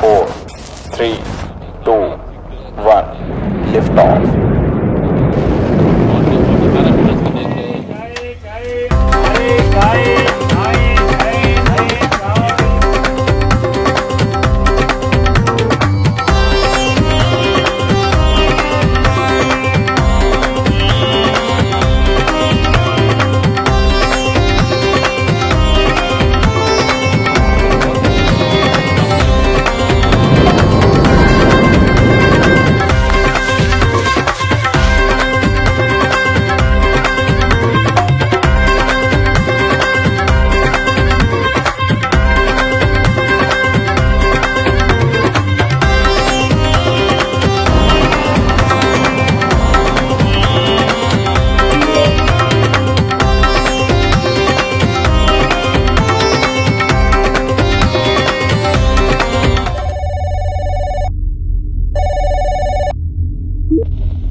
4, 3, 2, 1, lift off.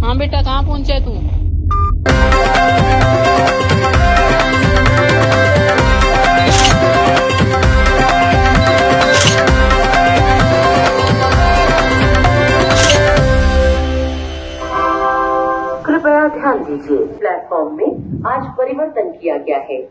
हाँ बेटा, कहाँ पहुंचे तू? कृपया ध्यान दीजिए, प्लेटफॉर्म में आज परिवर्तन किया गया है।